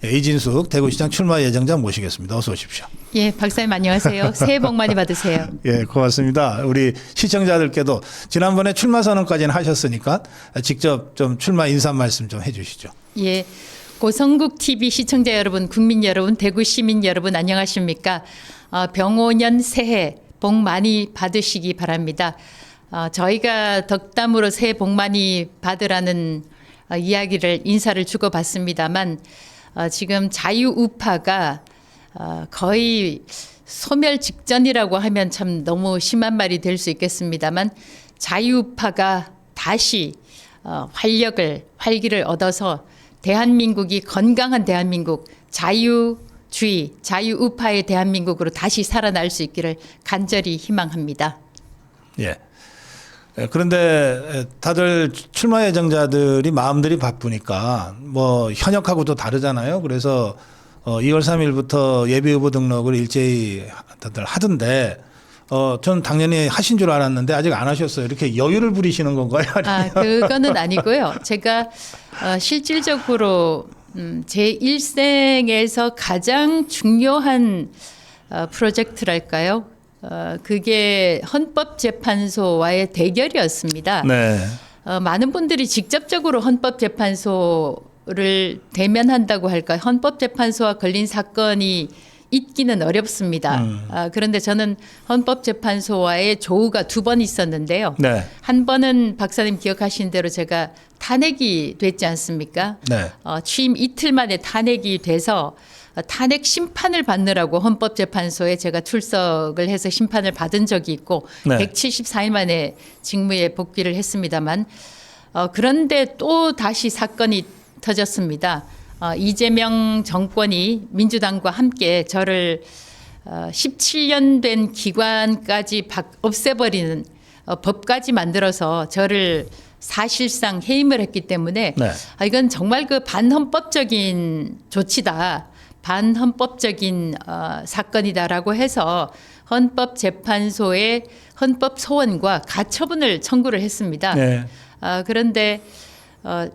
이진숙 대구시장 출마 예정자 모시겠습니다. 어서 오십시오. 예, 박사님 안녕하세요. 새해 복 많이 받으세요. 예, 고맙습니다. 우리 시청자들께도 지난번에 출마 선언까지는 하셨으니까 직접 좀 출마 인사 말씀 좀 해주시죠. 예, 고성국 TV 시청자 여러분, 국민 여러분, 대구 시민 여러분 안녕하십니까? 병오년 새해 복 많이 받으시기 바랍니다. 저희가 덕담으로 새해 복 많이 받으라는 이야기를 인사를 주고받습니다만 지금 자유우파가 거의 소멸 직전이라고 하면 참 너무 심한 말이 될 수 있겠습니다만 자유우파가 다시 활기를 얻어서 대한민국이 건강한 대한민국, 자유주의, 자유우파의 대한민국으로 다시 살아날 수 있기를 간절히 희망합니다. 예. 그런데 다들 출마 예정자들이 마음들이 바쁘니까 뭐 현역하고도 다르잖아요. 그래서 2월 3일부터 예비 후보 등록을 일제히 다들 하던데 전 당연히 하신 줄 알았는데 아직 안 하셨어요. 이렇게 여유를 부리시는 건가요? 그거는 아니고요. 제가 실질적으로 제 일생에서 가장 중요한 프로젝트랄까요? 그게 헌법재판소와의 대결이었습니다. 네. 많은 분들이 직접적으로 헌법재판소를 대면한다고 할까요? 헌법재판소와 걸린 사건이 있기는 어렵습니다. 그런데 저는 헌법재판소와의 조우가 2번 있었는데요. 네. 한 번은 박사님 기억하신 대로 제가 탄핵이 됐지 않습니까? 네. 취임 이틀 만에 탄핵이 돼서 탄핵 심판을 받느라고 헌법재판소에 제가 출석을 해서 심판을 받은 적이 있고 네. 174일 만에 직무에 복귀를 했습니다만 그런데 또 다시 사건이 터졌습니다. 이재명 정권이 민주당과 함께 저를 17년 된 기관까지 없애버리는 법까지 만들어서 저를 사실상 해임을 했기 때문에 네. 이건 정말 그 반헌법적인 조치다. 반헌법적인 사건이다라고 해서 헌법재판소에 헌법소원과 가처분을 청구를 했습니다. 네. 그런데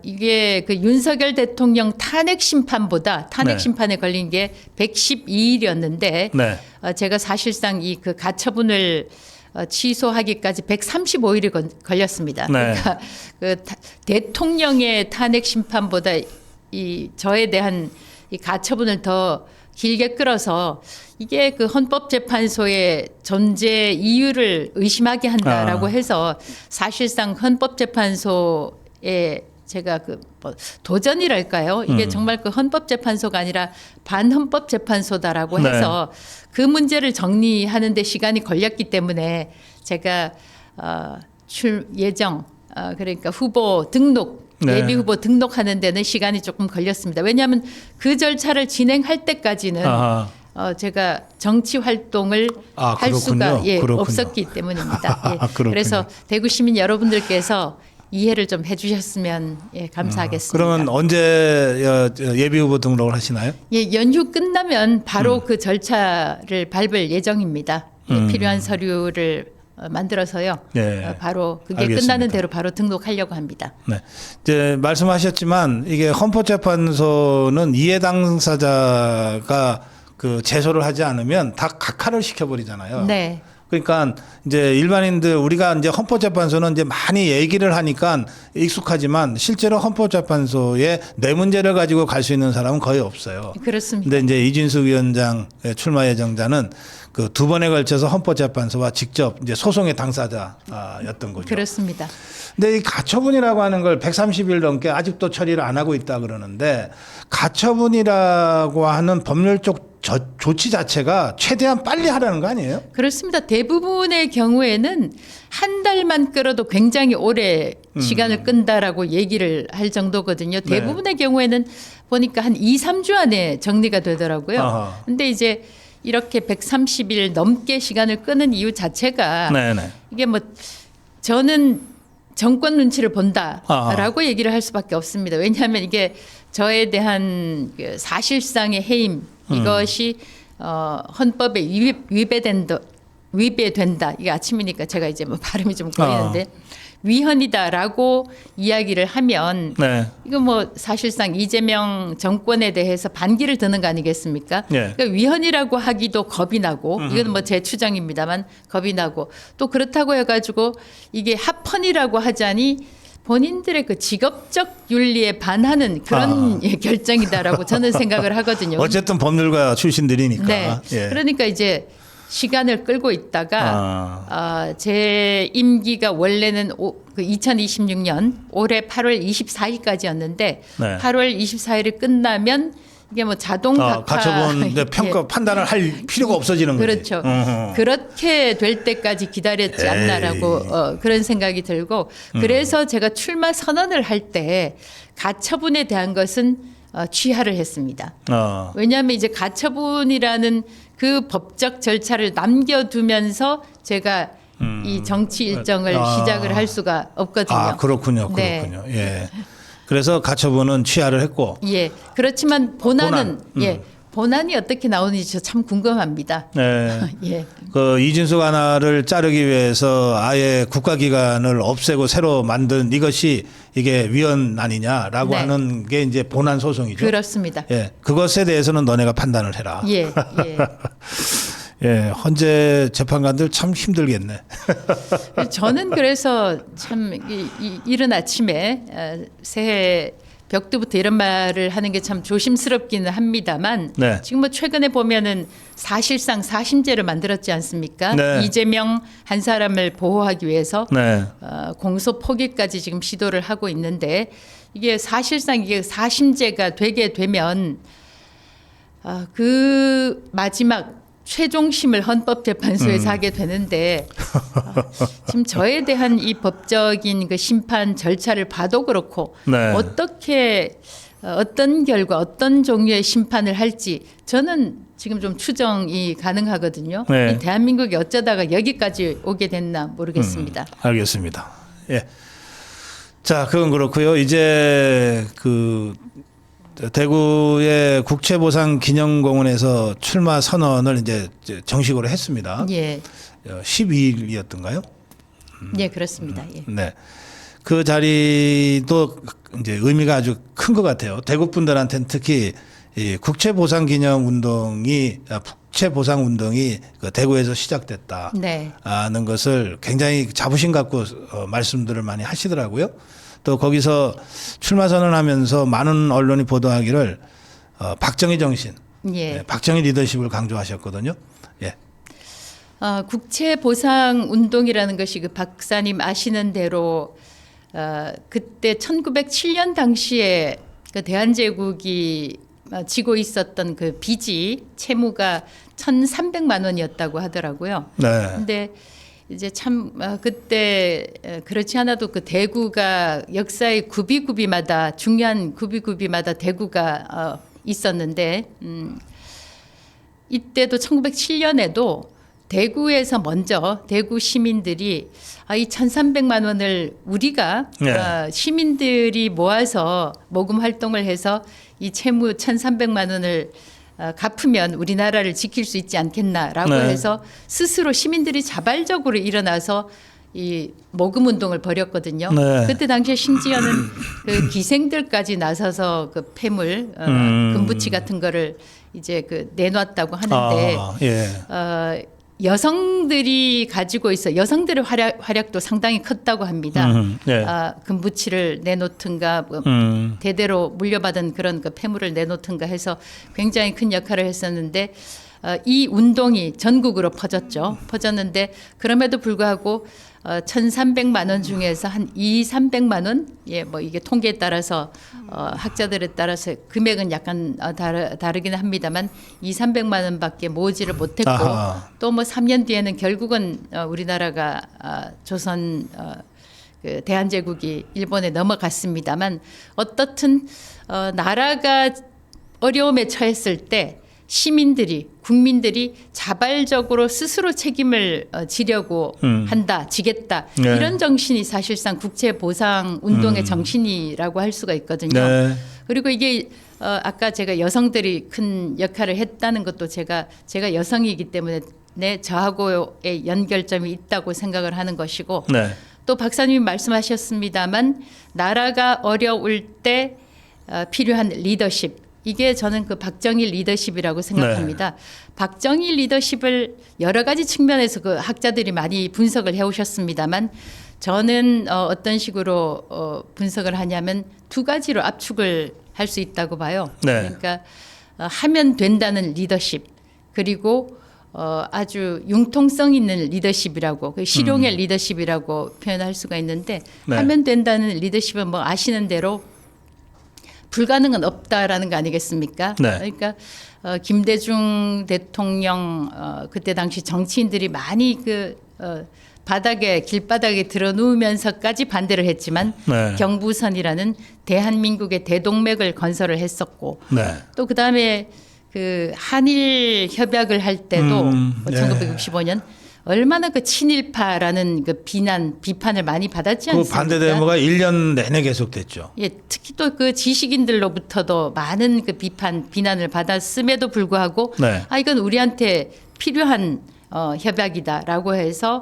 이게 그 윤석열 대통령 탄핵 심판보다 탄핵 심판에 걸린 게 112일이었는데 네. 제가 사실상 이 그 가처분을 취소하기까지 135일이 걸렸습니다. 네. 그러니까 그 대통령의 탄핵 심판보다 이 저에 대한 이 가처분을 더 길게 끌어서 이게 그 헌법재판소의 존재 이유를 의심하게 한다라고 해서 사실상 헌법재판소에 제가 그 뭐 도전이랄까요? 이게 정말 그 헌법재판소가 아니라 반헌법재판소다라고 해서 그 문제를 정리하는 데 시간이 걸렸기 때문에 제가 그러니까 후보 등록 예비 후보 등록하는 데는 시간이 조금 걸렸습니다. 왜냐하면 그 절차를 진행할 때까지는 제가 정치 활동을 할 수가 없었기 때문입니다. 그래서 대구 시민 여러분들께서 이해를 좀 해주셨으면 감사하겠습니다. 그러면 언제 예비 후보 등록을 하시나요? 예, 연휴 끝나면 바로 그 절차를 밟을 예정입니다. 필요한 서류를 만들어서요. 네. 바로 그게 알겠습니다. 끝나는 대로 바로 등록하려고 합니다. 네. 이제 말씀하셨지만 이게 헌법재판소는 이해 당사자가 그 제소를 하지 않으면 다 각하를 시켜버리잖아요. 네. 그러니까 이제 일반인들 우리가 이제 헌법재판소는 이제 많이 얘기를 하니까 익숙하지만 실제로 헌법재판소에 내 문제를 가지고 갈 수 있는 사람은 거의 없어요. 그렇습니다. 근데 이제 이진숙 위원장 출마 예정자는 그 2번에 걸쳐서 헌법재판소와 직접 이제 소송의 당사자였던 거죠. 그렇습니다. 근데 이 가처분이라고 하는 걸 130일 넘게 아직도 처리를 안 하고 있다 그러는데 가처분이라고 하는 법률적 조치 자체가 최대한 빨리 하라는 거 아니에요? 그렇습니다. 대부분의 경우에는 한 달만 끌어도 굉장히 오래 시간을 끈다라고 얘기를 할 정도거든요. 대부분의 경우에는 보니까 한 2, 3주 안에 정리가 되더라고요. 근데 이제 이렇게 130일 넘게 시간을 끄는 이유 자체가 이게 뭐 저는 정권 눈치를 본다라고 얘기를 할 수밖에 없습니다. 왜냐하면 이게 저에 대한 그 사실상의 해임 이것이 헌법에 위배된다. 이게 아침이니까 제가 이제 뭐 발음이 좀 꼬이는데 위헌이다라고 이야기를 하면 네. 이거 뭐 사실상 이재명 정권에 대해서 반기를 드는 거 아니겠습니까? 네. 그러니까 위헌이라고 하기도 겁이 나고 이건 뭐 제 추정입니다만 겁이 나고 또 그렇다고 해가지고 이게 합헌이라고 하자니 본인들의 그 직업적 윤리에 반하는 그런 결정이다라고 저는 생각을 하거든요. 어쨌든 법률가 출신들이니까. 네. 예. 그러니까 이제 시간을 끌고 있다가 제 임기가 원래는 2026년 올해 8월 24일까지였는데 네. 8월 24일이 끝나면 이게 뭐 자동 가처분 평가 예. 판단을 할 필요가 없어지는 거지. 그렇죠. 그렇게 될 때까지 기다렸지 않나라고 그런 생각이 들고 그래서 제가 출마 선언을 할 때 가처분에 대한 것은 취하를 했습니다. 왜냐하면 이제 가처분이라는 그 법적 절차를 남겨두면서 제가 이 정치 일정을 시작을 할 수가 없거든요. 그렇군요. 네. 예. 그래서 가처분은 취하를 했고. 예. 그렇지만 본안은 본안이 어떻게 나오는지 저 참 궁금합니다. 네. 예. 그 이진숙 하나를 자르기 위해서 아예 국가기관을 없애고 새로 만든 이것이 이게 위헌 아니냐라고 네. 하는 게 이제 본안 소송이죠. 그렇습니다. 예. 그것에 대해서는 너네가 판단을 해라. 예. 예. 예. 헌재 재판관들 참 힘들겠네. 저는 그래서 참 이른 아침에 새해 벽두부터 이런 말을 하는 게 참 조심스럽기는 합니다만 네. 지금 뭐 최근에 보면은 사실상 사심제를 만들었지 않습니까? 네. 이재명 한 사람을 보호하기 위해서 네. 공소 포기까지 지금 시도를 하고 있는데 이게 사실상 이게 사심제가 되게 되면 그 마지막 최종심을 헌법재판소에서 하게 되는데 지금 저에 대한 이 법적인 그 심판 절차를 봐도 그렇고 네. 어떻게 어떤 결과 어떤 종류의 심판을 할지 저는 지금 좀 추정이 가능하거든요. 네. 이 대한민국이 어쩌다가 여기까지 오게 됐나 모르겠습니다. 알겠습니다. 예. 자, 그건 그렇고요. 이제 그 대구의 국채보상기념공원에서 출마 선언을 이제 정식으로 했습니다. 예. 12일이었던가요? 예, 그렇습니다. 예. 네. 그 자리도 이제 의미가 아주 큰 것 같아요. 대구 분들한테는 특히 이 국채보상기념운동이 국채보상운동이 그 대구에서 시작됐다는 네. 것을 굉장히 자부심 갖고 말씀들을 많이 하시더라고요. 또 거기서 출마 선언하면서 많은 언론이 보도하기를 박정희 정신, 예. 박정희 리더십을 강조하셨거든요. 예. 국채보상 운동이라는 것이 그 박사님 아시는 대로 그때 1907년 당시에 그 대한제국이 지고 있었던 그 빚이 채무가 1,300만 원이었다고 하더라고요. 네. 근데 이제 참 그때 그렇지 않아도 그 대구가 역사의 구비구비마다 중요한 구비구비마다 대구가 있었는데 이때도 1907년에도 대구에서 먼저 대구 시민들이 이 1,300만 원을 우리가 시민들이 모아서 모금 활동을 해서 이 채무 1,300만 원을 갚으면 우리나라를 지킬 수 있지 않겠나라고 해서 스스로 시민들이 자발적으로 일어나서 이 모금 운동을 벌였거든요. 그때 당시에 심지어는 그 기생들까지 나서서 그 폐물 금부치 같은 거를 이제 그 내놨다고 하는데 여성들이 가지고 있어 여성들의 활약도 상당히 컸다고 합니다. 금부치를 내놓든가 대대로 물려받은 그런 그 폐물을 내놓든가 해서 굉장히 큰 역할을 했었는데 이 운동이 전국으로 퍼졌죠. 퍼졌는데 그럼에도 불구하고 1,300만 원 중에서 한 200~300만 원, 뭐 이게 통계에 따라서 학자들에 따라서 금액은 약간 다르긴 합니다만 200~300만 원밖에 모으지를 못했고 또 뭐 3년 뒤에는 결국은 우리나라가 조선 그 대한제국이 일본에 넘어갔습니다만 어떻든 나라가 어려움에 처했을 때 시민들이 국민들이 자발적으로 스스로 책임을 지려고 한다, 지겠다 이런 정신이 사실상 국채보상 운동의 정신이라고 할 수가 있거든요. 그리고 이게 아까 제가 여성들이 큰 역할을 했다는 것도 제가 저하고의 연결점이 있다고 생각을 하는 것이고 또 박사님이 말씀하셨습니다만 나라가 어려울 때 필요한 리더십, 이게 저는 그 박정희 리더십이라고 생각합니다. 네. 박정희 리더십을 여러 가지 측면에서 그 학자들이 많이 분석을 해오셨습니다만 저는 어떤 식으로 분석을 하냐면 두 가지로 압축을 할 수 있다고 봐요. 네. 그러니까 하면 된다는 리더십, 그리고 아주 융통성 있는 리더십이라고, 실용의 리더십이라고 표현할 수가 있는데 네. 하면 된다는 리더십은 뭐 아시는 대로 불가능은 없다라는 거 아니겠습니까? 네. 그러니까 김대중 대통령 그때 당시 정치인들이 많이 길바닥에 들어누우면서까지 반대를 했지만 네. 경부선이라는 대한민국의 대동맥을 건설을 했었고 네. 또 그다음에 그 한일 협약을 할 때도 1965년 얼마나 그 친일파라는 그 비판을 많이 받았지 않습니까? 그 반대 데모가 1년 내내 계속됐죠. 예, 특히 또 그 지식인들로부터도 많은 그 비난을 받았음에도 불구하고 네. 이건 우리한테 필요한 협약이다라고 해서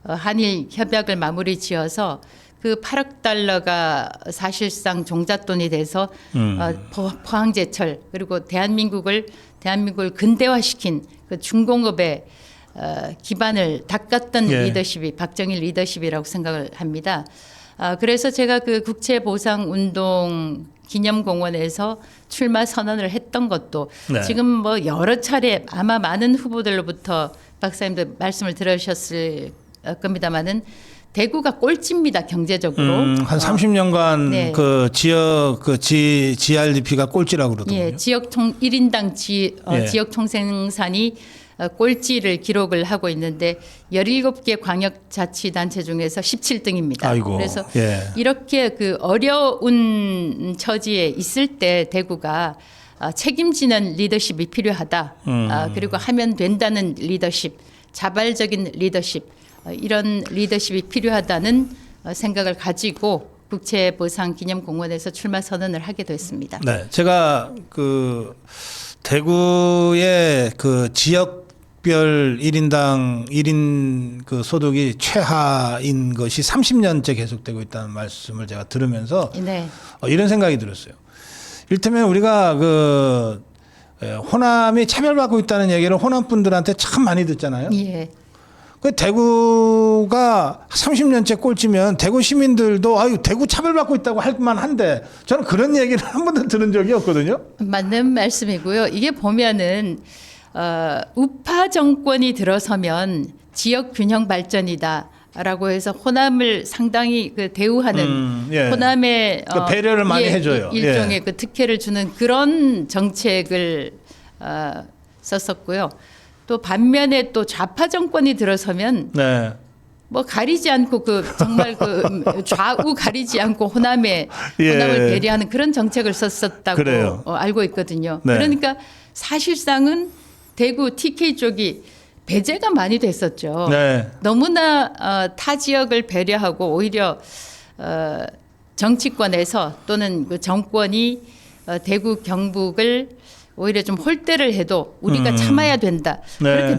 한일 협약을 마무리 지어서 그 8억 달러가 사실상 종잣돈이 돼서 포항제철 그리고 대한민국을 근대화시킨 그 중공업의 기반을 닦았던 리더십이 박정희 리더십이라고 생각을 합니다. 그래서 제가 그 국채보상운동 기념공원에서 출마 선언을 했던 것도 네. 지금 뭐 여러 차례 아마 많은 후보들로부터 박사님도 말씀을 들으셨을 겁니다만은 대구가 꼴찌입니다, 경제적으로. 한 30년간 네. 그 지역 GRDP가 꼴찌라고 그러더군요. 예, 지역 1인당 지역 총생산이 꼴찌를 기록을 하고 있는데 17개 광역자치단체 중에서 17등입니다. 아이고, 그래서 이렇게 그 어려운 처지에 있을 때 대구가 책임지는 리더십이 필요하다. 그리고 하면 된다는 리더십, 자발적인 리더십, 이런 리더십이 필요하다는 생각을 가지고 국채보상기념공원에서 출마 선언을 하게 됐습니다. 네, 제가 그 대구의 그 지역별 1인 그 소득이 최하인 것이 30년째 계속되고 있다는 말씀을 제가 들으면서 네. 이런 생각이 들었어요. 이를테면 우리가 그 호남이 차별받고 있다는 얘기를 호남 분들한테 참 많이 듣잖아요. 예. 그 대구가 30년째 꼴찌면 대구 시민들도 대구 차별받고 있다고 할 만한데 저는 그런 얘기를 한 번도 들은 적이 없거든요. 맞는 말씀이고요. 이게 보면은 우파 정권이 들어서면 지역 균형 발전이다라고 해서 호남을 상당히 그 대우하는 호남의 그 배려를 많이 해줘요. 일종의 그 특혜를 주는 그런 정책을 썼었고요. 또 반면에 또 좌파 정권이 들어서면 네. 뭐 가리지 않고 정말 좌우 가리지 않고 호남을 배려하는 그런 정책을 썼었다고 알고 있거든요. 네. 그러니까 사실상은 대구 TK 쪽이 배제가 많이 됐었죠. 네. 너무나 타 지역을 배려하고 오히려 정치권에서 또는 그 정권이 대구 경북을 오히려 좀 홀대를 해도 우리가 참아야 된다. 네. 그렇게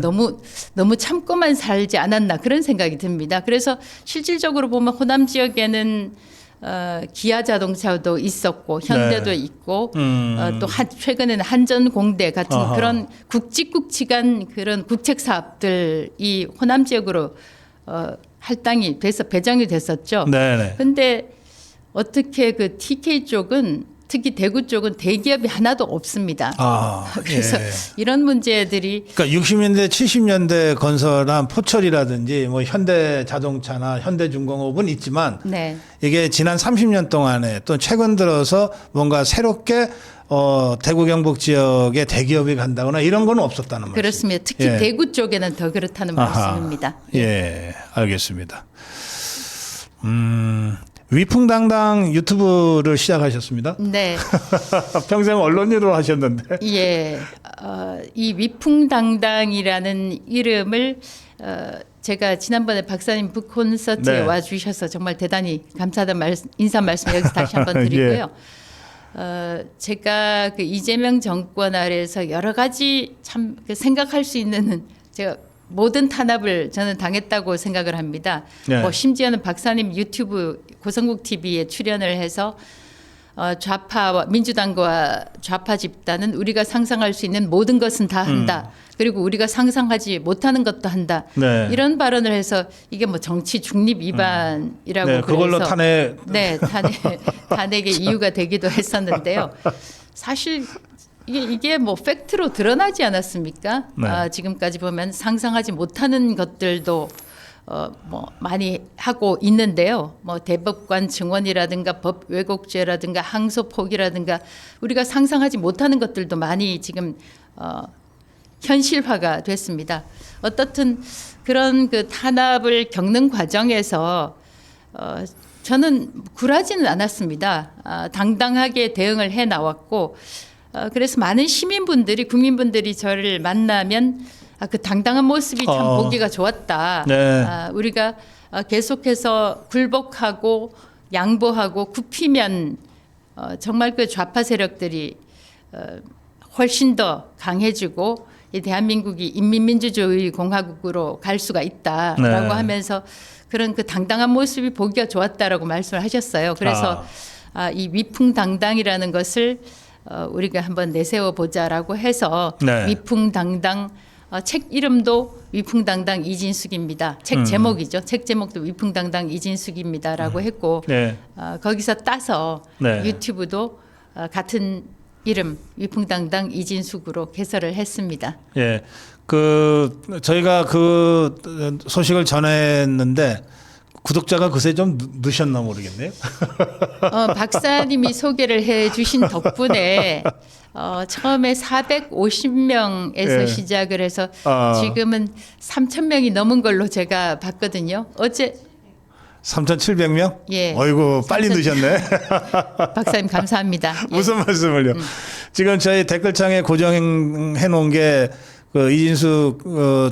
너무 참고만 살지 않았나 그런 생각이 듭니다. 그래서 실질적으로 보면 호남 지역에는 기아 자동차도 있었고 현대도 네. 있고 또 최근에는 한전공대 같은 그런 굵직굵직한 그런 국책 사업들이 호남 지역으로 할당이 돼서 배정이 됐었죠. 그런데 어떻게 그 TK 쪽은 특히 대구 쪽은 대기업이 하나도 없습니다. 그래서 이런 문제들이 그러니까 60년대 70년대 건설한 포철이라든지 뭐 현대자동차나 현대중공업은 있지만 네. 이게 지난 30년 동안에 또 최근 들어서 뭔가 새롭게 대구 경북 지역에 대기업이 간다거나 이런 건 없었다는 말씀. 그렇습니다. 특히 대구 쪽에는 더 그렇다는 말씀입니다. 예, 알겠습니다. 위풍당당 유튜브를 시작하셨습니다. 네. 평생 언론 일을 하셨는데. 예. 이 위풍당당이라는 이름을 제가 지난번에 박사님 북콘서트에 네. 와주셔서 정말 대단히 감사하다는 인사 말씀 여기서 다시 한번 드리고요. 제가 그 이재명 정권 아래에서 여러 가지 참 생각할 수 있는 제가 모든 탄압을 저는 당했다고 생각을 합니다. 네. 뭐 심지어는 박사님 유튜브 고성국 TV에 출연을 해서 좌파와 민주당과 좌파 집단은 우리가 상상할 수 있는 모든 것은 다 한다. 그리고 우리가 상상하지 못하는 것도 한다. 네. 이런 발언을 해서 이게 뭐 정치 중립 위반이라고 네, 그걸로 그래서 탄핵. 네, 탄핵의 이유가 되기도 했었는데요. 사실 이게 뭐 팩트로 드러나지 않았습니까? 네. 지금까지 보면 상상하지 못하는 것들도 뭐 많이 하고 있는데요. 뭐 대법관 증언이라든가 법 왜곡죄라든가 항소 포기라든가 우리가 상상하지 못하는 것들도 많이 지금 현실화가 됐습니다. 어떻든 그런 그 탄압을 겪는 과정에서 저는 굴하지는 않았습니다. 당당하게 대응을 해 나왔고 그래서 많은 시민분들이 국민분들이 저를 만나면 그 당당한 모습이 참 보기가 좋았다. 네. 우리가 계속해서 굴복하고 양보하고 굽히면 정말 그 좌파 세력들이 훨씬 더 강해지고 이 대한민국이 인민민주주의 공화국으로 갈 수가 있다라고 네. 하면서 그런 그 당당한 모습이 보기가 좋았다라고 말씀을 하셨어요. 그래서 이 위풍당당이라는 것을 우리가 한번 내세워 보자라고 해서 네. 위풍당당 책 이름도 위풍당당 이진숙입니다. 책 제목이죠. 책 제목도 위풍당당 이진숙입니다라고 했고 네. 거기서 따서 네. 유튜브도 같은 이름 위풍당당 이진숙으로 개설을 했습니다. 예. 저희가 그 소식을 전했는데 구독자가 그새 좀 느셨나 모르겠네요. 박사님이 소개를 해 주신 덕분에 처음에 450명에서 예. 시작을 해서 지금은 3,000명이 넘은 걸로 제가 봤거든요. 어제 3,700명? 예. 어이구, 빨리 3,000 느셨네. 박사님 감사합니다. 예. 무슨 말씀을요? 지금 저희 댓글창에 고정해 놓은 게 그 이진숙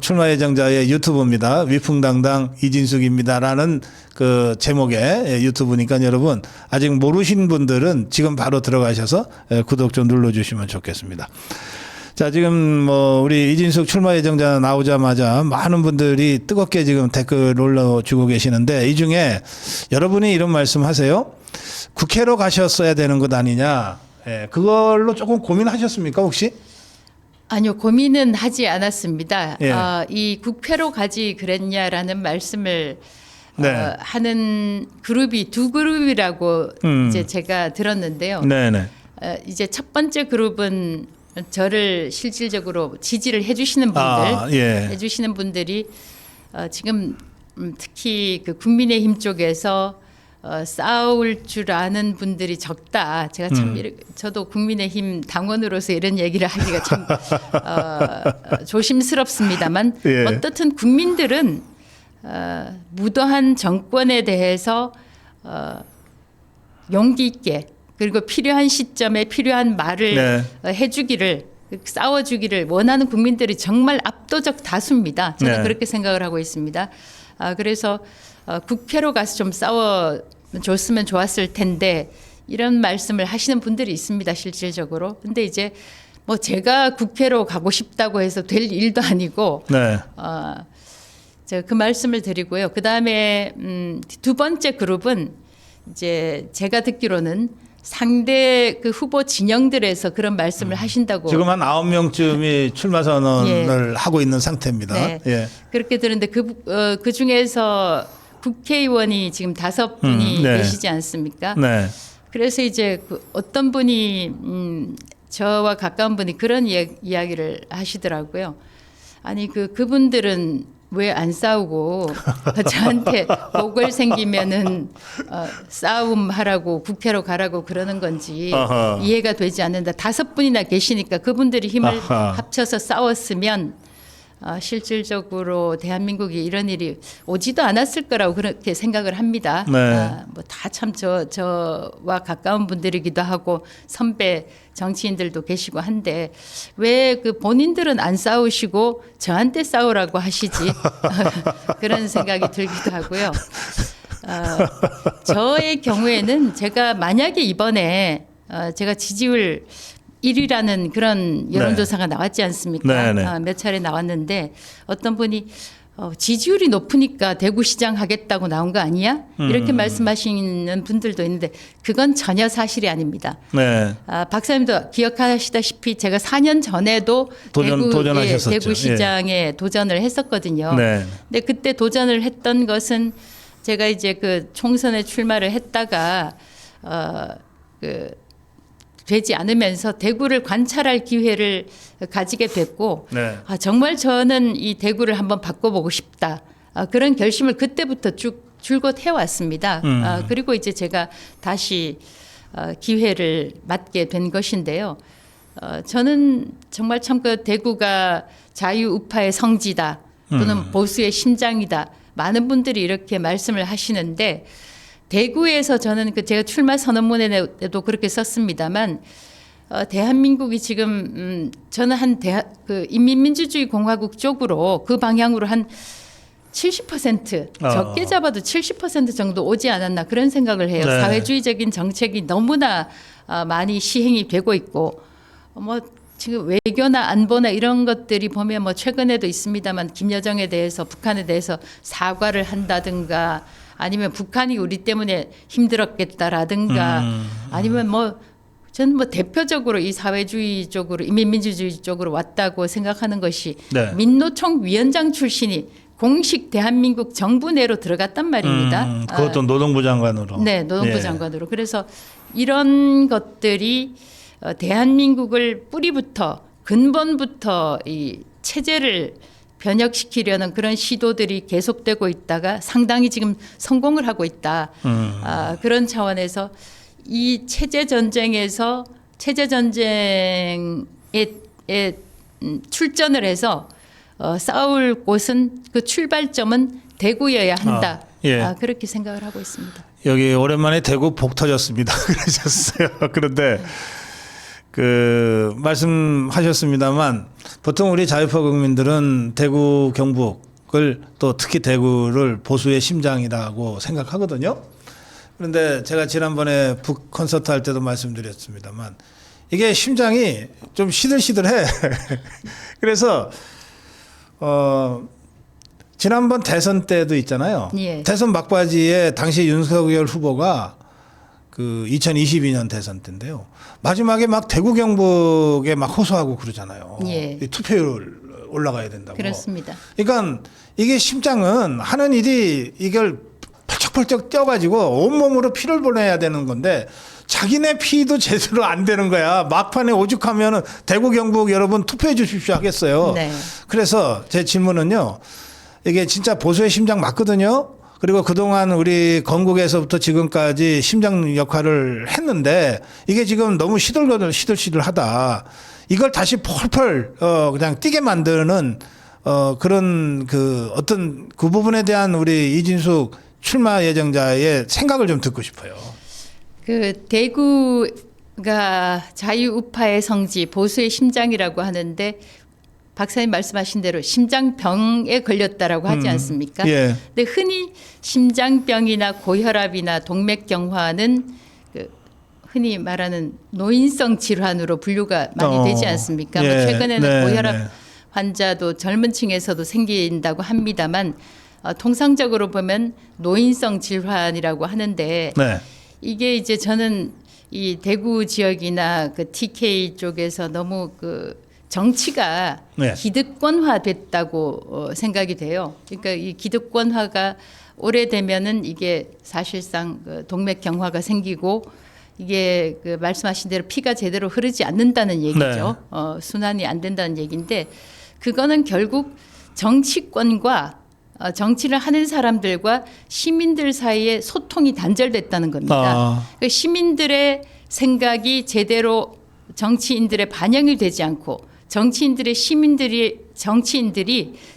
출마 예정자의 유튜브입니다. 위풍당당 이진숙입니다라는 그 제목의 유튜브니까 여러분 아직 모르신 분들은 지금 바로 들어가셔서 구독 좀 눌러주시면 좋겠습니다. 자, 지금 뭐 우리 이진숙 출마 예정자 나오자마자 많은 분들이 뜨겁게 지금 댓글 올려주고 계시는데 이 중에 여러분이 이런 말씀하세요. 국회로 가셨어야 되는 것 아니냐. 예, 그걸로 조금 고민하셨습니까 혹시? 아니요, 고민은 하지 않았습니다. 예. 이 국회로 가지 그랬냐라는 말씀을 네. 하는 그룹이 두 그룹이라고 이제 제가 들었는데요. 네네. 이제 첫 번째 그룹은 저를 실질적으로 지지를 해주시는 분들, 예. 해주시는 분들이 지금 특히 그 국민의힘 쪽에서 싸울 줄 아는 분들이 적다. 제가 참 저도 국민의힘 당원으로서 이런 얘기를 하기가 참 조심스럽습니다만 예. 어떻든 국민들은 무도한 정권에 대해서 용기 있게 그리고 필요한 시점에 필요한 말을 네. 해주기를 싸워주기를 원하는 국민들이 정말 압도적 다수입니다. 저는 네. 그렇게 생각을 하고 있습니다. 그래서 국회로 가서 좀 싸워줬으면 좋았을 텐데 이런 말씀을 하시는 분들이 있습니다. 실질적으로. 근데 이제 뭐 제가 국회로 가고 싶다고 해서 될 일도 아니고 네. 제가 그 말씀을 드리고요. 그 다음에 두 번째 그룹은 이제 제가 듣기로는 상대 그 후보 진영들에서 그런 말씀을 하신다고 지금 한 9명쯤이 출마 선언을 예. 하고 있는 상태입니다. 네. 예. 그렇게 들었는데 그 중에서 국회의원이 지금 5분이 네. 계시지 않습니까? 네. 그래서 이제 어떤 분이 저와 가까운 분이 그런 이야기를 하시더라고요. 아니 그분들은 왜 안 싸우고 저한테 보궐 생기면은 싸움하라고 국회로 가라고 그러는 건지 아하. 이해가 되지 않는다. 5분이나 계시니까 그분들이 힘을 아하. 합쳐서 싸웠으면 실질적으로 대한민국이 이런 일이 오지도 않았을 거라고 그렇게 생각을 합니다. 네. 뭐 다 참 저와 가까운 분들이기도 하고 선배 정치인들도 계시고 한데 왜 그 본인들은 안 싸우시고 저한테 싸우라고 하시지 그런 생각이 들기도 하고요. 저의 경우에는 제가 만약에 이번에 제가 지지율 1위라는 그런 여론조사가 나왔지 않습니까? 네, 네. 몇 차례 나왔는데 어떤 분이 지지율이 높으니까 대구시장 하겠다고 나온 거 아니야? 이렇게 말씀하시는 분들도 있는데 그건 전혀 사실이 아닙니다. 네. 박사님도 기억하시다시피 제가 4년 전에도 도전하셨었죠. 대구시장에 도전을 했었거든요. 네. 근데 그때 도전을 했던 것은 제가 이제 그 총선에 출마를 했다가 되지 않으면서 대구를 관찰할 기회를 가지게 됐고 네. 정말 저는 이 대구를 한번 바꿔보고 싶다. 그런 결심을 그때부터 줄곧 해왔습니다. 그리고 이제 제가 다시 기회를 맞게 된 것인데요. 저는 정말 참 그 대구가 자유우파의 성지다 또는 보수의 심장이다. 많은 분들이 이렇게 말씀을 하시는데 대구에서 저는 제가 출마 선언문에도 그렇게 썼습니다만 대한민국이 지금 저는 인민민주주의 공화국 쪽으로 그 방향으로 한 70% 적게 잡아도 70% 정도 오지 않았나 그런 생각을 해요. 네. 사회주의적인 정책이 너무나 많이 시행이 되고 있고 지금 외교나 안보나 이런 것들이 보면 최근에도 있습니다만 김여정에 대해서 북한에 대해서 사과를 한다든가 아니면 북한이 우리 때문에 힘들었겠다라든가 아니면 저는 대표적으로 이 사회주의 쪽으로 인민민주주의 쪽으로 왔다고 생각하는 것이 네. 민노총 위원장 출신이 공식 대한민국 정부 내로 들어갔단 말입니다. 그것도 노동부 장관으로. 네, 노동부 장관으로. 그래서 이런 것들이 대한민국을 뿌리부터 근본부터 이 체제를 변혁시키려는 그런 시도들이 계속되고 있다가 상당히 지금 성공을 하고 있다. 그런 차원에서 이 체제 전쟁에 출전을 해서 싸울 곳은 그 출발점은 대구여야 한다. 예. 그렇게 생각을 하고 있습니다. 여기 오랜만에 대구 복 터졌습니다. 그러셨어요. 그런데 말씀하셨습니다만 보통 우리 자유파 국민들은 대구 경북을 또 특히 대구를 보수의 심장이라고 생각하거든요. 그런데 제가 지난번에 북 콘서트 할 때도 말씀드렸습니다만 이게 심장이 좀 시들시들해. 그래서 지난번 대선 때도 있잖아요. 예. 대선 막바지에 당시 윤석열 후보가 2022년 대선 때인데요. 마지막에 막 대구 경북에 막 호소하고 그러잖아요. 예. 투표율 올라가야 된다고. 그렇습니다. 그러니까 이게 심장은 하는 일이 이걸 펄쩍펄쩍 뛰어가지고 온몸으로 피를 보내야 되는 건데 자기네 피도 제대로 안 되는 거야. 막판에 오죽하면 대구 경북 여러분 투표해 주십시오 하겠어요. 네. 그래서 제 질문은요. 이게 진짜 보수의 심장 맞거든요. 그리고 그동안 우리 건국에서부터 지금까지 심장 역할을 했는데 이게 지금 너무 시들시들하다. 이걸 다시 펄펄 그냥 뛰게 만드는 그런 어떤 그 부분에 대한 우리 이진숙 출마 예정자의 생각을 좀 듣고 싶어요. 대구가 자유우파의 성지, 보수의 심장이라고 하는데 박사님 말씀하신 대로 심장병에 걸렸다라고 하지 않습니까? 예. 근데 흔히 심장병이나 고혈압이나 동맥경화는 흔히 말하는 노인성 질환으로 분류가 많이 되지 않습니까? 예. 최근에는 네, 고혈압 네. 환자도 젊은 층에서도 생긴다고 합니다만 통상적으로 보면 노인성 질환이라고 하는데 네. 이게 이제 저는 이 대구 지역이나 TK 쪽에서 너무 정치가 네. 기득권화됐다고 생각이 돼요. 그러니까 이 기득권화가 오래되면은 이게 사실상 동맥경화가 생기고 이게 말씀하신 대로 피가 제대로 흐르지 않는다는 얘기죠. 네. 순환이 안 된다는 얘기인데 그거는 결국 정치권과 정치를 하는 사람들과 시민들 사이에 소통이 단절됐다는 겁니다. 그러니까 시민들의 생각이 제대로 정치인들의 반영이 되지 않고 정치인들이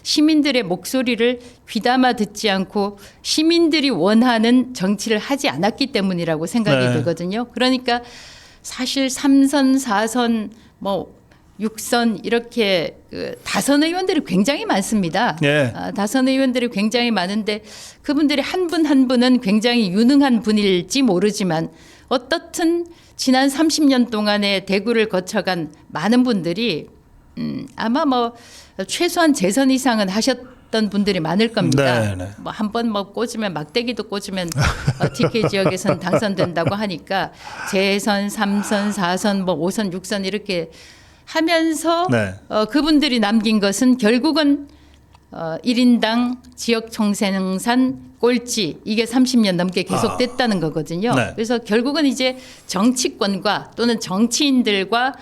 시민들의 목소리를 귀담아 듣지 않고 시민들이 원하는 정치를 하지 않았기 때문이라고 생각이 네. 들거든요. 그러니까 사실 3선, 4선, 6선 이렇게 다선 의원들이 굉장히 많습니다. 예. 다선 의원들이 굉장히 많은데 그분들이 한 분 한 분은 굉장히 유능한 분일지 모르지만 어떻든 지난 30년 동안에 대구를 거쳐간 많은 분들이 아마 뭐 최소한 재선 이상은 하셨던 분들이 많을 겁니다. 네, 네. 뭐 한 번 뭐 꽂으면 막대기도 꽂으면 TK 지역에서는 당선된다고 하니까 재선, 3선, 4선, 뭐 5선, 6선 이렇게 하면서 네. 그분들이 남긴 것은 결국은 1인당 지역 총생산 꼴찌 이게 30년 넘게 계속됐다는 거거든요. 네. 그래서 결국은 이제 정치권과 또는 정치인들과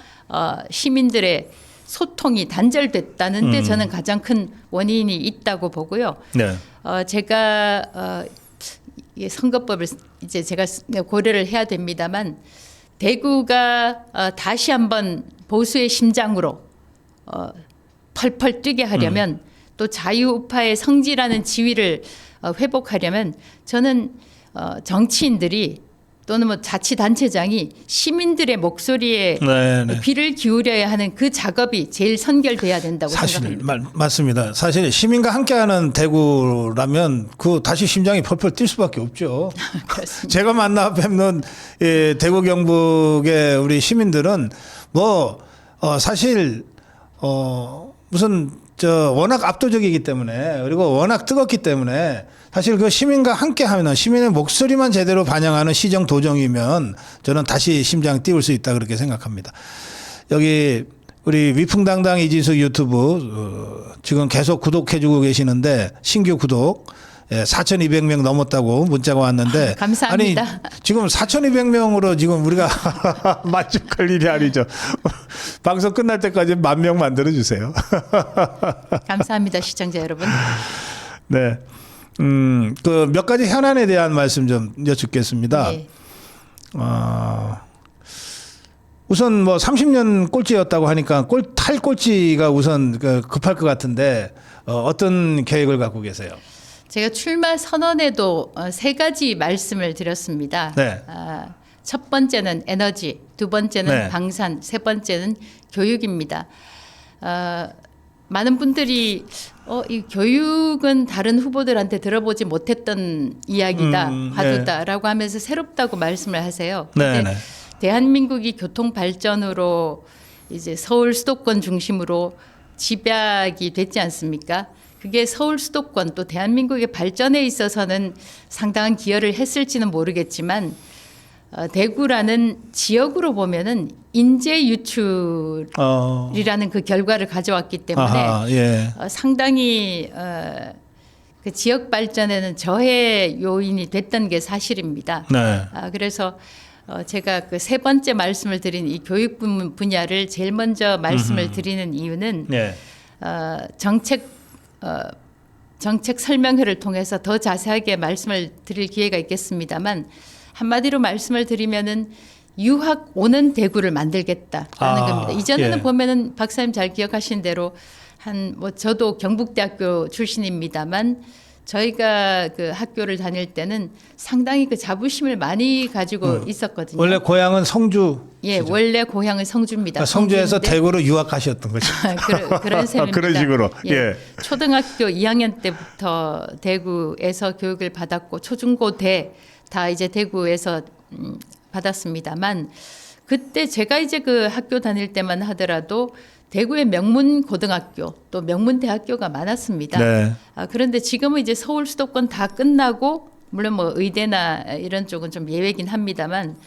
시민들의 소통이 단절됐다는 데 저는 가장 큰 원인이 있다고 보고요. 네. 제가 이 선거법을 이제 제가 고려를 해야 됩니다만 대구가 다시 한번 보수의 심장으로 펄펄 뛰게 하려면 또 자유우파의 성지라는 지위를 회복하려면 저는 정치인들이 또는 뭐 자치단체장이 시민들의 목소리에 네, 네. 귀를 기울여야 하는 그 작업이 제일 선결돼야 된다고 사실 생각합니다. 맞습니다. 사실 시민과 함께하는 대구라면 그 다시 심장이 펄펄 뛸 수밖에 없죠. 그렇습니다. 제가 만나 뵙는 대구 경북의 우리 시민들은 뭐 사실 무슨 워낙 압도적이기 때문에 그리고 워낙 뜨겁기 때문에 사실 그 시민과 함께하면 시민의 목소리만 제대로 반영하는 시정 도정이면 저는 다시 심장 띄울 수 있다 그렇게 생각합니다. 여기 우리 위풍당당 이지수 유튜브 지금 계속 구독해주고 계시는데 신규 구독 4,200명 넘었다고 문자가 왔는데 감사합니다. 아니 지금 4,200명으로 지금 우리가 만족할 일이 아니죠. 방송 끝날 때까지 10,000명 만들어 주세요. 감사합니다, 시청자 여러분. 네. 그 몇 가지 현안에 대한 말씀 좀 여쭙겠습니다. 네. 우선 뭐 30년 꼴찌였다고 하니까 탈꼴찌가 우선 급할 것 같은데 어떤 계획을 갖고 계세요? 제가 출마 선언에도 세 가지 말씀을 드렸습니다. 네. 첫 번째는 에너지, 두 번째는 네. 방산, 세 번째는 교육입니다. 많은 분들이 이 교육은 다른 후보들한테 들어보지 못했던 이야기다, 화두다라고 하면서 새롭다고 말씀을 하세요. 네, 근데 네. 대한민국이 교통 발전으로 이제 서울 수도권 중심으로 집약이 됐지 않습니까? 그게 서울 수도권 또 대한민국의 발전에 있어서는 상당한 기여를 했을지는 모르겠지만 대구라는 지역으로 보면은 인재 유출이라는 그 결과를 가져왔기 때문에 예. 상당히 그 지역 발전에는 저해 요인이 됐던 게 사실입니다. 네. 그래서 제가 그 세 번째 말씀을 드린 이 교육 분야를 제일 먼저 말씀을 드리는 이유는 네. 정책 설명회를 통해서 더 자세하게 말씀을 드릴 기회가 있겠습니다만 한마디로 말씀을 드리면은 유학 오는 대구를 만들겠다라는 겁니다. 이전에는 예. 보면은 박사님 잘 기억하신 대로 뭐 저도 경북대학교 출신입니다만 저희가 그 학교를 다닐 때는 상당히 그 자부심을 많이 가지고 있었거든요. 원래 고향은 성주. 예, 원래 고향은 성주입니다. 성주에서 성주인데 대구로 유학하셨던 거죠. 그런 셈입니다. 그런 식으로. 예. 초등학교 2학년 때부터 대구에서 교육을 받았고 초중고 대 다 이제 대구에서 받았습니다만 그때 제가 이제 그 학교 다닐 때만 하더라도 대구에 명문 고등학교 또 명문 대학교가 많았습니다. 네. 그런데 지금은 이제 서울 수도권 다 끝나고 물론 뭐 의대나 이런 쪽은 좀 예외긴 합니다만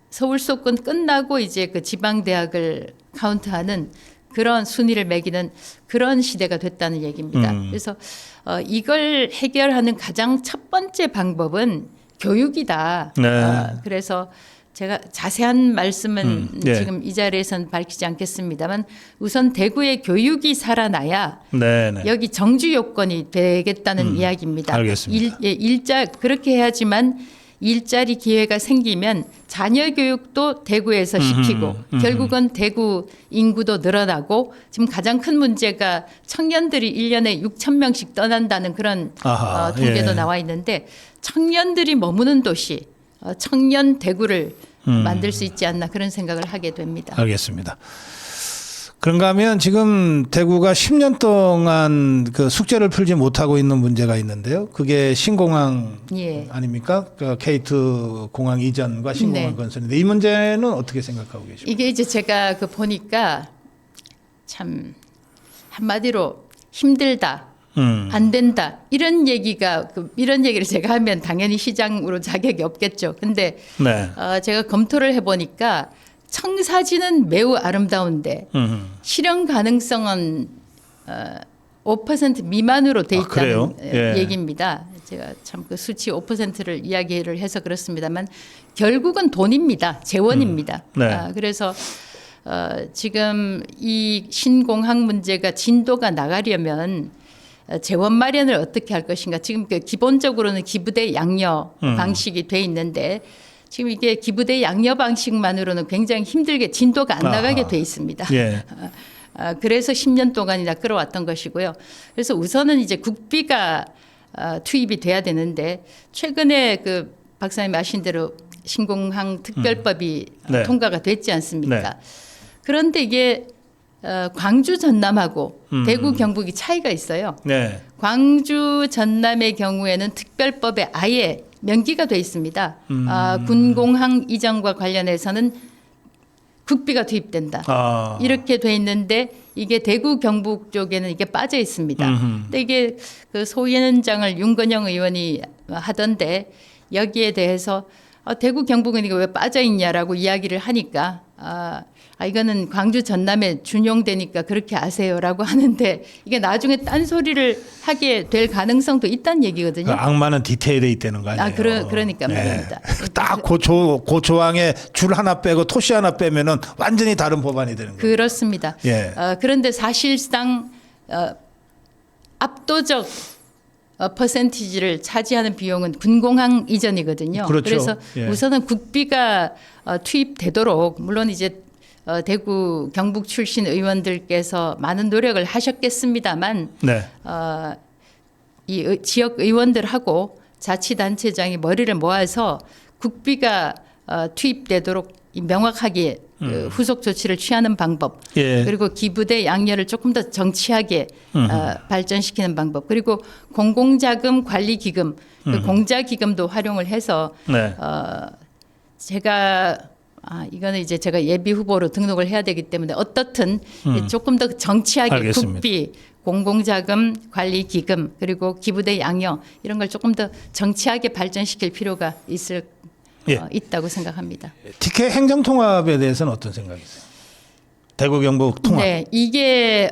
서울 수도권 끝나고 이제 그 지방 대학을 카운트하는 그런 순위를 매기는 그런 시대가 됐다는 얘기입니다. 그래서 이걸 해결하는 가장 첫 번째 방법은 교육이다. 네. 그래서 제가 자세한 말씀은 예. 지금 이 자리에서는 밝히지 않겠습니다만 우선 대구의 교육이 살아나야 네, 네. 여기 정주 요건이 되겠다는 이야기입니다. 알겠습니다. 그렇게 해야지만 일자리 기회가 생기면 자녀 교육도 대구에서 시키고 결국은 대구 인구도 늘어나고 지금 가장 큰 문제가 청년들이 1년에 6,000명씩 떠난다는 그런 통계도 예. 나와 있는데 청년들이 머무는 도시 청년 대구를 만들 수 있지 않나 그런 생각을 하게 됩니다. 알겠습니다. 그런가 하면 지금 대구가 10년 동안 그 숙제를 풀지 못하고 있는 문제가 있는데요. 그게 신공항 예. 아닙니까? 그 K2 공항 이전과 신공항 네. 건설인데 이 문제는 어떻게 생각하고 계십니까? 이게 이제 제가 그 보니까 참 한마디로 힘들다. 안 된다. 이런 얘기가 이런 얘기를 제가 하면 당연히 시장으로 자격이 없겠죠. 근데 네. 제가 검토를 해 보니까 청사진은 매우 아름다운데 실현 가능성은 5% 미만으로 돼 있다는 그래요? 예. 얘기입니다. 제가 참 그 수치 5%를 이야기를 해서 그렇습니다만 결국은 돈입니다. 재원입니다. 네. 그래서 지금 이 신공항 문제가 진도가 나가려면 재원 마련을 어떻게 할 것인가. 지금 그 기본적으로는 기부대 양녀 방식이 돼 있는데 지금 이게 기부대 양녀 방식만으로는 굉장히 힘들게 진도가 안 나가게 돼 있습니다. 예. 그래서 10년 동안이나 끌어왔던 것이고요. 그래서 우선은 이제 국비가 투입이 돼야 되는데 최근에 그 박사님 아신 대로 신공항 특별법이 네. 통과가 됐지 않습니까? 네. 그런데 이게 광주 전남하고 대구 경북이 차이가 있어요. 네. 광주 전남의 경우에는 특별법에 아예 명기가 돼 있습니다. 군공항 이전과 관련해서는 국비가 투입된다. 이렇게 돼 있는데 이게 대구 경북 쪽에는 이게 빠져 있습니다. 근데 이게 그 소위원장을 윤건영 의원이 하던데 여기에 대해서 대구 경북은 이거 왜 빠져 있냐라고 이야기를 하니까 이거는 광주 전남에 준용되니까 그렇게 아세요라고 하는데 이게 나중에 딴소리를 하게 될 가능성도 있다는 얘기거든요. 그 악마는 디테일에 있다는 거 아니에요? 그러니까 말입니다. 딱 고조항에 줄 하나 빼고 토시 하나 빼면은 완전히 다른 법안이 되는 거예요. 그렇습니다. 예. 그런데 사실상 압도적 퍼센티지를 차지하는 비용은 군공항 이전이거든요. 그렇죠. 그래서 예. 우선은 국비가 투입되도록 물론 이제 대구 경북 출신 의원들께서 많은 노력을 하셨겠습니다만 네. 이 지역 의원들하고 자치단체장이 머리를 모아서 국비가 투입되도록 명확하게 후속 조치를 취하는 방법 예. 그리고 기부대 양녀를 조금 더 정치하게 발전시키는 방법 그리고 공공자금 관리기금 그 공자기금도 활용을 해서 네. 제가 이거는 이제 제가 예비 후보로 등록을 해야 되기 때문에 어떻든 조금 더 정치하게 알겠습니다. 국비, 공공자금 관리기금 그리고 기부대 양형 이런 걸 조금 더 정치하게 발전시킬 필요가 있다고 생각합니다. TK 행정통합에 대해서는 어떤 생각이세요? 대구 경북 통합. 네, 이게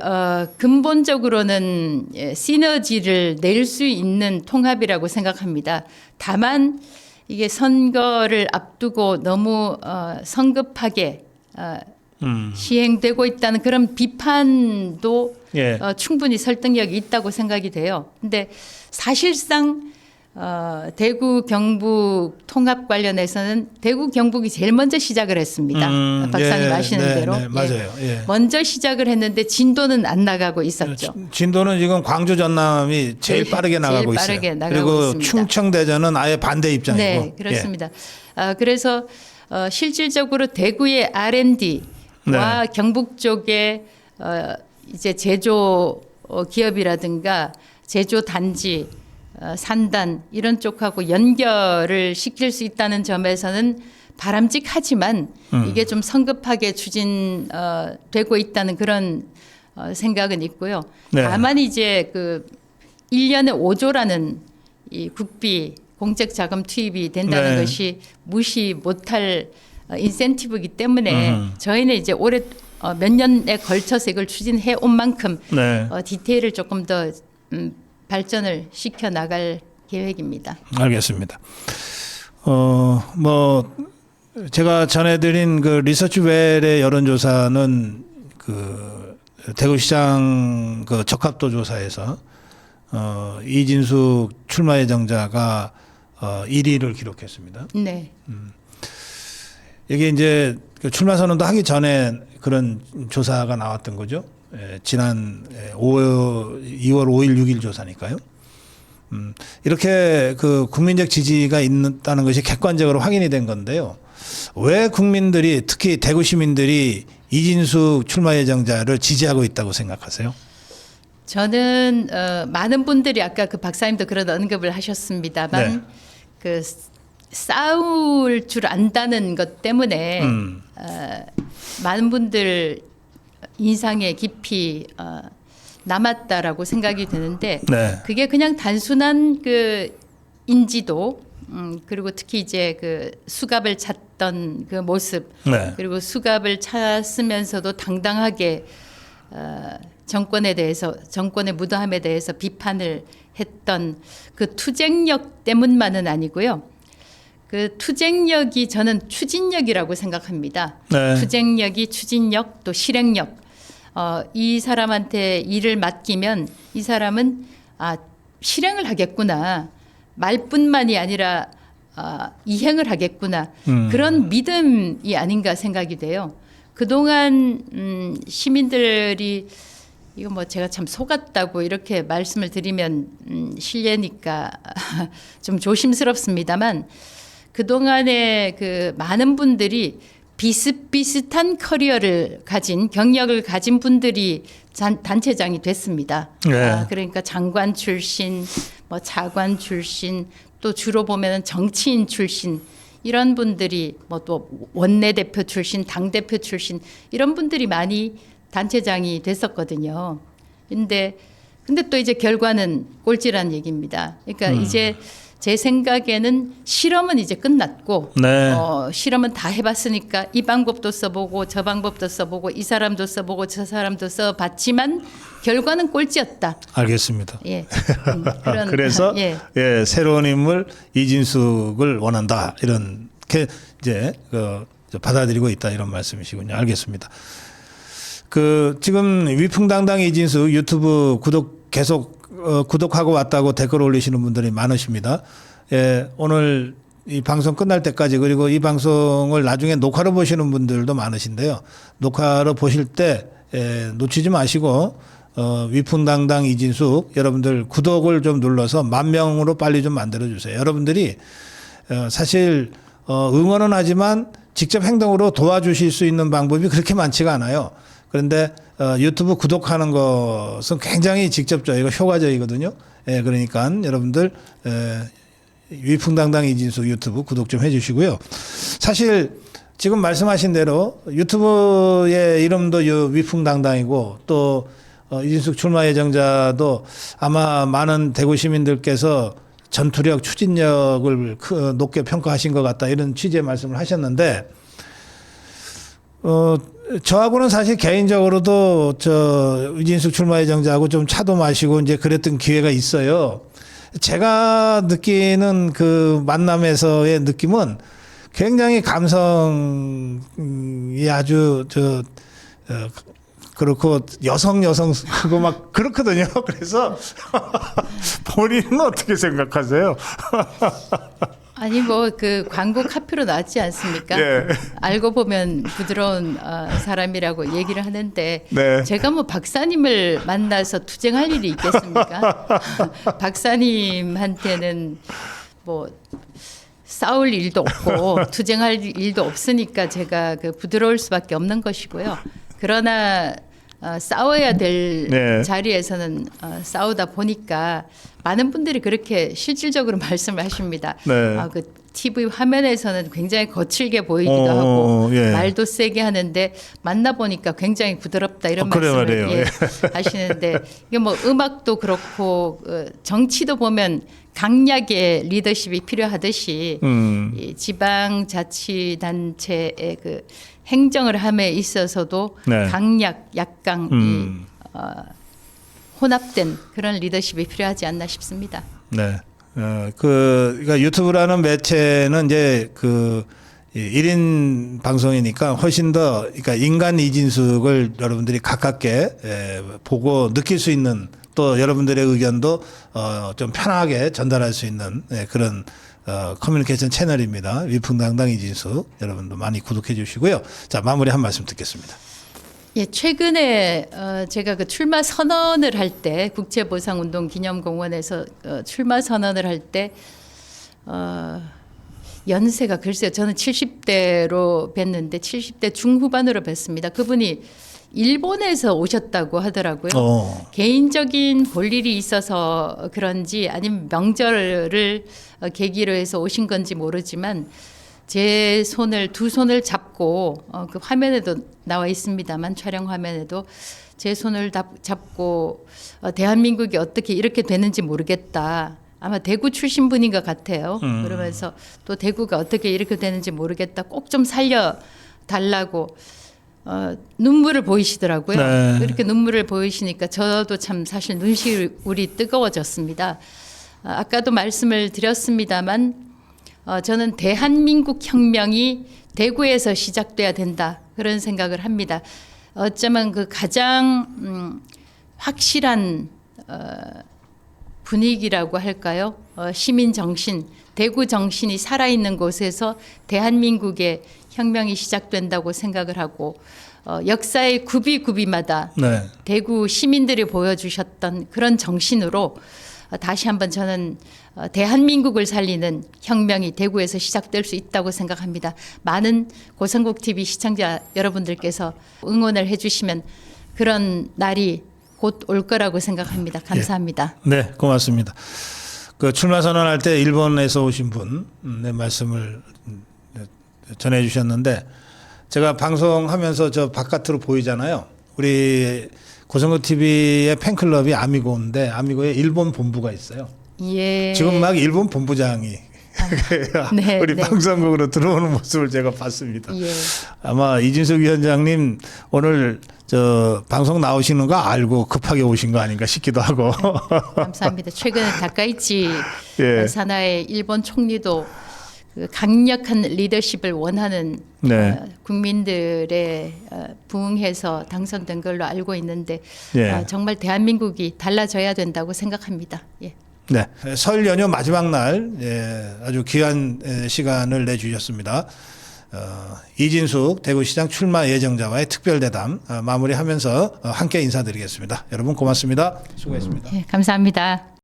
근본적으로는 시너지를 낼 수 있는 통합이라고 생각합니다. 다만 이게 선거를 앞두고 너무 성급하게 시행되고 있다는 그런 비판도 예. 충분히 설득력이 있다고 생각이 돼요. 근데 사실상 대구 경북 통합 관련해서는 대구 경북이 제일 먼저 시작을 했습니다. 박사님 아시는 대로. 네, 맞아요. 예. 먼저 시작을 했는데 진도는 안 나가고 있었죠. 진도는 지금 광주 전남이 제일 빠르게 나가고 제일 빠르게 있어요. 나가고 그리고 있습니다. 충청 대전은 아예 반대 입장이고. 네, 그렇습니다. 그래서 실질적으로 대구의 R&D와 경북 쪽에 이제 제조 기업이라든가 제조 단지 산단 이런 쪽하고 연결을 시킬 수 있다는 점에서는 바람직하지만 이게 좀 성급하게 추진되고 있다는 그런 생각은 있고요. 네. 다만 이제 그 1년에 5조라는 이 국비 공적 자금 투입이 된다는 네. 것이 무시 못할 인센티브이기 때문에 저희는 이제 올해 몇 년에 걸쳐서 이걸 추진해 온 만큼 네. 디테일을 조금 더 발전을 시켜 나갈 계획입니다. 알겠습니다. 뭐 제가 전해드린 그 리서치웰의 여론조사는 그 대구시장 그 적합도 조사에서 이진숙 출마 예정자가 1위를 기록했습니다. 네. 이게 이제 그 출마 선언도 하기 전에 그런 조사가 나왔던 거죠. 지난 2월 5일, 6일 조사니까요. 이렇게 그 국민적 지지가 있다는 것이 객관적으로 확인이 된 건데요. 왜 국민들이 특히 대구 시민들이 이진숙 출마 예정자를 지지하고 있다고 생각하세요? 저는 많은 분들이 아까 그 박사님도 그런 언급을 하셨습니다만 네. 그 싸울 줄 안다는 것 때문에 많은 분들 인상에 깊이 남았다라고 생각이 드는데 네. 그게 그냥 단순한 그 인지도 그리고 특히 이제 그 수갑을 찾던 그 모습 네. 그리고 수갑을 찾으면서도 당당하게 정권에 대해서 정권의 무도함에 대해서 비판을 했던 그 투쟁력 때문만은 아니고요. 그 투쟁력이 저는 추진력이라고 생각합니다. 네. 투쟁력이 추진력 또 실행력. 이 사람한테 일을 맡기면 이 사람은 실행을 하겠구나. 말뿐만이 아니라 이행을 하겠구나. 그런 믿음이 아닌가 생각이 돼요. 그동안 시민들이 이거 뭐 제가 참 속았다고 이렇게 말씀을 드리면 실례니까 좀 조심스럽습니다만 그동안에 그 많은 분들이 비슷비슷한 커리어를 가진 경력을 가진 분들이 단체장이 됐습니다. 네. 그러니까 장관 출신, 뭐 차관 출신, 또 주로 보면은 정치인 출신 이런 분들이 뭐 또 원내대표 출신, 당대표 출신 이런 분들이 많이 단체장이 됐었거든요. 근데 또 이제 결과는 꼴찌란 얘기입니다. 그러니까 이제 제 생각에는 실험은 이제 끝났고 네. 실험은 다 해봤으니까 이 방법도 써보고 저 방법도 써보고 이 사람도 써보고 저 사람도 써봤지만 결과는 꼴찌였다. 알겠습니다. 예. 그래서 예. 예, 새로운 인물 이진숙을 원한다 이렇게 이제 받아들이고 있다 이런 말씀이시군요. 알겠습니다. 그 지금 위풍당당 이진숙 유튜브 구독 계속 구독하고 왔다고 댓글 올리시는 분들이 많으십니다. 예, 오늘 이 방송 끝날 때까지 그리고 이 방송을 나중에 녹화로 보시는 분들도 많으신데요. 녹화로 보실 때 놓치지 마시고 위풍당당 이진숙 여러분들 구독을 좀 눌러서 10,000명으로 빨리 좀 만들어 주세요. 여러분들이 사실 응원은 하지만 직접 행동으로 도와주실 수 있는 방법이 그렇게 많지가 않아요. 그런데 유튜브 구독하는 것은 굉장히 직접적이고 효과적이거든요. 예, 그러니까 여러분들 위풍당당 이진숙 유튜브 구독 좀 해주시고요. 사실 지금 말씀하신 대로 유튜브의 이름도 위풍당당이고 또 이진숙 출마 예정자도 아마 많은 대구 시민들께서 전투력, 추진력을 높게 평가하신 것 같다 이런 취지의 말씀을 하셨는데 저하고는 사실 개인적으로도 이진숙 출마 예정자하고 좀 차도 마시고 이제 그랬던 기회가 있어요. 제가 느끼는 그 만남에서의 느낌은 굉장히 감성이 아주 그렇고 여성하고 막 그렇거든요. 그래서 본인은 어떻게 생각하세요? 아니 뭐 그 광고 카피로 나왔지 않습니까? 예. 알고 보면 부드러운 사람이라고 얘기를 하는데 네. 제가 뭐 박사님을 만나서 투쟁할 일이 있겠습니까? 박사님한테는 뭐 싸울 일도 없고 투쟁할 일도 없으니까 제가 그 부드러울 수밖에 없는 것이고요. 그러나 싸워야 될 네. 자리에서는 싸우다 보니까 많은 분들이 그렇게 실질적으로 말씀을 하십니다. 네. 그 TV 화면에서는 굉장히 거칠게 보이기도 하고 예. 말도 세게 하는데 만나 보니까 굉장히 부드럽다 이런 그래 말씀을 말이에요. 하시는데 이게 뭐 음악도 그렇고 정치도 보면 강약의 리더십이 필요하듯이 이 지방자치단체의 그 행정을 함에 있어서도 네. 강약, 약강이 혼합된 그런 리더십이 필요하지 않나 싶습니다. 네. 그러니까 유튜브라는 매체는 이제 1인 방송이니까 훨씬 더 그러니까 인간 이진숙을 여러분들이 가깝게 보고 느낄 수 있는 또 여러분들의 의견도 좀 편하게 전달할 수 있는 그런 커뮤니케이션 채널입니다. 위풍당당 이진숙 여러분도 많이 구독해 주시고요. 자, 마무리 한 말씀 듣겠습니다. 예, 최근에 제가 그 출마 선언을 할 때 국제보상운동 기념공원에서 출마 선언을 할 때 연세가 글쎄요. 저는 70대로 뵀는데 70대 중후반으로 뵀습니다. 그분이 일본에서 오셨다고 하더라고요. 개인적인 볼 일이 있어서 그런지 아니면 명절을 계기로 해서 오신 건지 모르지만 제 손을 두 손을 잡고 그 화면에도 나와 있습니다만 촬영 화면에도 제 손을 잡고 대한민국이 어떻게 이렇게 되는지 모르겠다. 아마 대구 출신 분인 것 같아요. 그러면서 또 대구가 어떻게 이렇게 되는지 모르겠다. 꼭 좀 살려달라고 눈물을 보이시더라고요. 네. 그렇게 눈물을 보이시니까 저도 참 사실 눈시울이 뜨거워졌습니다. 아까도 말씀을 드렸습니다만 저는 대한민국 혁명이 대구에서 시작돼야 된다. 그런 생각을 합니다. 어쩌면 그 가장 확실한 분위기라고 할까요? 시민 정신, 대구 정신이 살아있는 곳에서 대한민국의 혁명이 시작된다고 생각을 하고 역사의 구비구비마다 네. 대구 시민들이 보여주셨던 그런 정신으로 다시 한번 저는 대한민국을 살리는 혁명이 대구에서 시작될 수 있다고 생각합니다. 많은 고성국 TV 시청자 여러분들께서 응원을 해주시면 그런 날이 곧 올 거라고 생각합니다. 감사합니다. 예. 네, 고맙습니다. 그 출마 선언할 때 일본에서 오신 분의 말씀을 전해 주셨는데 제가 방송하면서 저 바깥으로 보이잖아요. 우리 고성국 TV의 팬클럽이 아미고인데 아미고에 일본 본부가 있어요. 예. 지금 막 일본 본부장이 네, 우리 네. 방송국으로 들어오는 모습을 제가 봤습니다. 예. 아마 이진숙 위원장님 오늘 저 방송 나오시는 거 알고 급하게 오신 거 아닌가 싶기도 하고. 감사합니다. 최근에 다카이치 예. 산하의 일본 총리도 그 강력한 리더십을 원하는 네. 국민들의 부응해서 당선된 걸로 알고 있는데 예. 정말 대한민국이 달라져야 된다고 생각합니다. 예. 네, 설 연휴 마지막 날 아주 귀한 시간을 내주셨습니다. 이진숙 대구시장 출마 예정자와의 특별대담 마무리하면서 함께 인사드리겠습니다. 여러분 고맙습니다. 수고했습니다. 예, 감사합니다.